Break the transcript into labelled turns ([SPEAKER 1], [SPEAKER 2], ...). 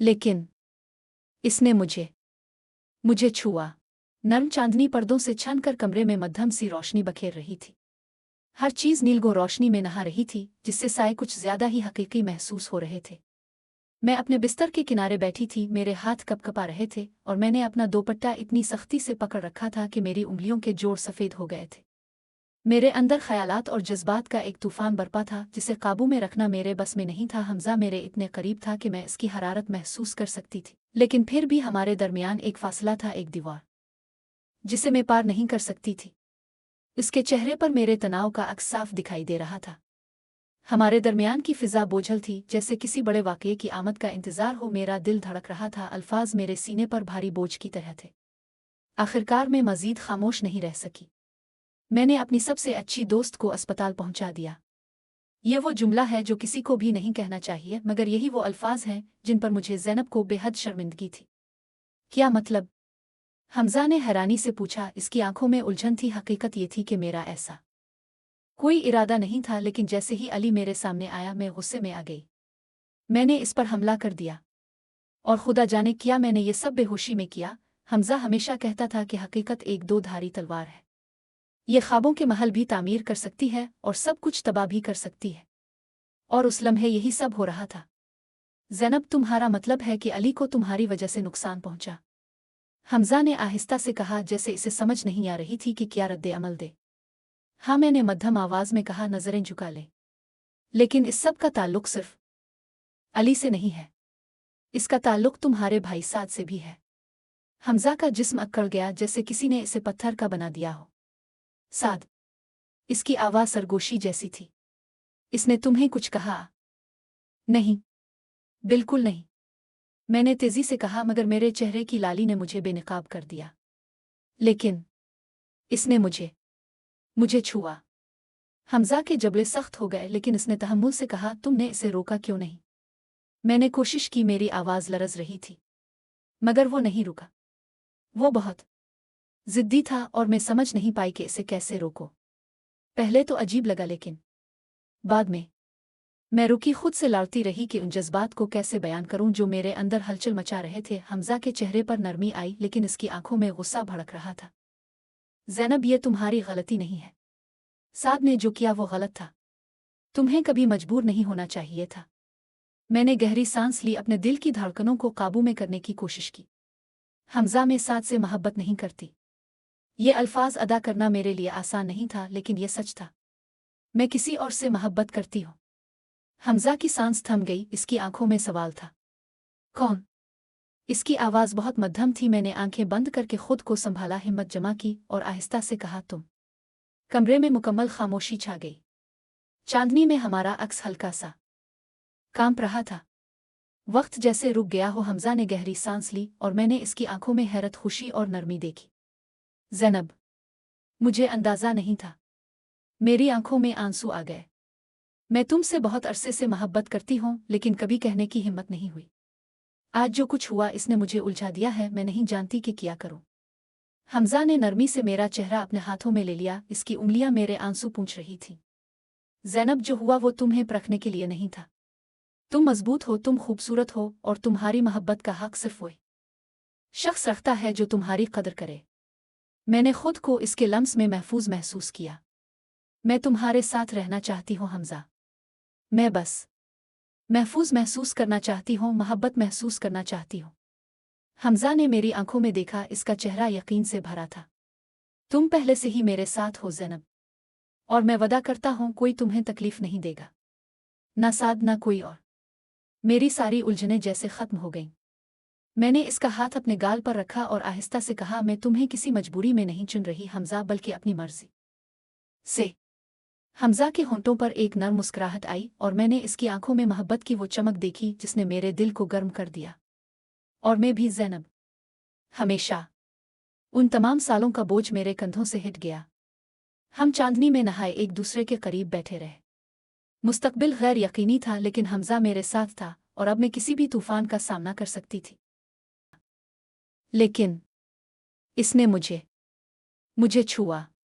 [SPEAKER 1] लेकिन इसने मुझे छुआ। नर्म चांदनी पर्दों से छनकर कमरे में मध्यम सी रोशनी बखेर रही थी। हर चीज नीलगो रोशनी में नहा रही थी, जिससे साए कुछ ज्यादा ही हकीकी महसूस हो रहे थे। मैं अपने बिस्तर के किनारे बैठी थी, मेरे हाथ कपकपा रहे थे और मैंने अपना दोपट्टा इतनी सख्ती से पकड़ रखा था कि मेरी उंगलियों के जोड़ सफ़ेद हो गए थे। मेरे अंदर ख्यालात और जज्बात का एक तूफान बरपा था, जिसे काबू में रखना मेरे बस में नहीं था। हमजा मेरे इतने करीब था कि मैं इसकी हरारत महसूस कर सकती थी, लेकिन फिर भी हमारे दरमियान एक फासला था, एक दीवार जिसे मैं पार नहीं कर सकती थी। उसके चेहरे पर मेरे तनाव का अक्स साफ दिखाई दे रहा था। हमारे दरमियान की फिजा बोझल थी, जैसे किसी बड़े वाक़ये की आमद का इंतज़ार हो। मेरा दिल धड़क रहा था, अल्फाज मेरे सीने पर भारी बोझ की तरह थे। आखिरकार मैं मज़ीद खामोश नहीं रह सकी। मैंने अपनी सबसे अच्छी दोस्त को अस्पताल पहुंचा दिया। ये वो जुमला है जो किसी को भी नहीं कहना चाहिए, मगर यही वो अल्फाज हैं जिन पर मुझे ज़ैनब को बेहद शर्मिंदगी थी। क्या मतलब? हमजा ने हैरानी से पूछा। इसकी आंखों में उलझन थी। हकीकत ये थी कि मेरा ऐसा कोई इरादा नहीं था, लेकिन जैसे ही अली मेरे सामने आया, मैं गुस्से में आ गई। मैंने इस पर हमला कर दिया, और खुदा जाने क्या मैंने ये सब बेहोशी में किया। हमजा हमेशा कहता था कि हकीकत एक दो धारी तलवार है। ये ख्वाबों के महल भी तामीर कर सकती है और सब कुछ तबाह भी कर सकती है, और उस लम्हे यही सब हो रहा था। ज़ैनब, तुम्हारा मतलब है कि अली को तुम्हारी वजह से नुकसान पहुंचा? हमजा ने आहिस्ता से कहा, जैसे इसे समझ नहीं आ रही थी कि क्या रद्द अमल दे। हाँ, मैंने मध्यम आवाज में कहा, नजरें झुका ले। लेकिन इस सब का ताल्लुक सिर्फ अली से नहीं है, इसका ताल्लुक तुम्हारे भाई साद से भी है। हमजा का जिस्म अकड़ गया, जैसे किसी ने इसे पत्थर का बना दिया हो। साद? इसकी आवाज सरगोशी जैसी थी। इसने तुम्हें कुछ कहा? नहीं, बिल्कुल नहीं, मैंने तेजी से कहा, मगर मेरे चेहरे की लाली ने मुझे बेनकाब कर दिया। लेकिन इसने मुझे छुआ। हमजा के जबड़े सख्त हो गए, लेकिन इसने तहम्मुल से कहा, तुमने इसे रोका क्यों नहीं? मैंने कोशिश की, मेरी आवाज लरज रही थी, मगर वो नहीं रुका। वो बहुत जिद्दी था और मैं समझ नहीं पाई कि इसे कैसे रोको। पहले तो अजीब लगा, लेकिन बाद में मैं रुकी, खुद से लड़ती रही कि उन जज्बात को कैसे बयान करूं जो मेरे अंदर हलचल मचा रहे थे। हमजा के चेहरे पर नरमी आई, लेकिन इसकी आंखों में गुस्सा भड़क रहा था। ज़ैनब, ये तुम्हारी गलती नहीं है। साद ने जो किया वो गलत था। तुम्हें कभी मजबूर नहीं होना चाहिए था। मैंने गहरी सांस ली, अपने दिल की धड़कनों को काबू में करने की कोशिश की। हमजा, मैं साद से मोहब्बत नहीं करती। ये अल्फाज अदा करना मेरे लिए आसान नहीं था, लेकिन ये सच था। मैं किसी और से मोहब्बत करती हूँ। हमजा की सांस थम गई, इसकी आंखों में सवाल था। कौन? इसकी आवाज़ बहुत मध्यम थी। मैंने आंखें बंद करके खुद को संभाला, हिम्मत जमा की और आहिस्ता से कहा, तुम। कमरे में मुकम्मल खामोशी छा गई। चांदनी में हमारा अक्स हल्का सा कांप रहा था। वक्त जैसे रुक गया हो। हमजा ने गहरी सांस ली और मैंने इसकी आंखों में हैरत, खुशी और नरमी देखी। ज़ैनब, मुझे अंदाज़ा नहीं था। मेरी आंखों में आंसू आ गए। मैं तुमसे बहुत अरसे से मोहब्बत करती हूँ, लेकिन कभी कहने की हिम्मत नहीं हुई। आज जो कुछ हुआ, इसने मुझे उलझा दिया है। मैं नहीं जानती कि क्या करूं। हमजा ने नरमी से मेरा चेहरा अपने हाथों में ले लिया। इसकी उंगलियां मेरे आंसू पूंछ रही थीं। ज़ैनब, जो हुआ वो तुम्हें परखने के लिए नहीं था। तुम मजबूत हो, तुम खूबसूरत हो, और तुम्हारी मोहब्बत का हक सिर्फ वही शख्स रखता है जो तुम्हारी कदर करे। मैंने खुद को इसके लम्स में महफूज महसूस किया। मैं तुम्हारे साथ रहना चाहती हूँ हमजा। मैं बस महफूज महसूस करना चाहती हूँ, मोहब्बत महसूस करना चाहती हूँ। हमजा ने मेरी आंखों में देखा, इसका चेहरा यकीन से भरा था। तुम पहले से ही मेरे साथ हो ज़ैनब, और मैं वादा करता हूँ कोई तुम्हें तकलीफ नहीं देगा, ना साद ना कोई और। मेरी सारी उलझनें जैसे खत्म हो गईं। मैंने इसका हाथ अपने गाल पर रखा और आहिस्ता से कहा, मैं तुम्हें किसी मजबूरी में नहीं चुन रही हमजा, बल्कि अपनी मर्जी से। हमजा के होंठों पर एक नर्म मुस्कुराहट आई और मैंने इसकी आंखों में मोहब्बत की वो चमक देखी जिसने मेरे दिल को गर्म कर दिया। और मैं भी ज़ैनब, हमेशा। उन तमाम सालों का बोझ मेरे कंधों से हिट गया। हम चांदनी में नहाए एक दूसरे के करीब बैठे रहे। मुस्तकबिल गैर यकीनी था, लेकिन हमजा मेरे साथ था और अब मैं किसी भी तूफान का सामना कर सकती थी। लेकिन इसने मुझे छुआ।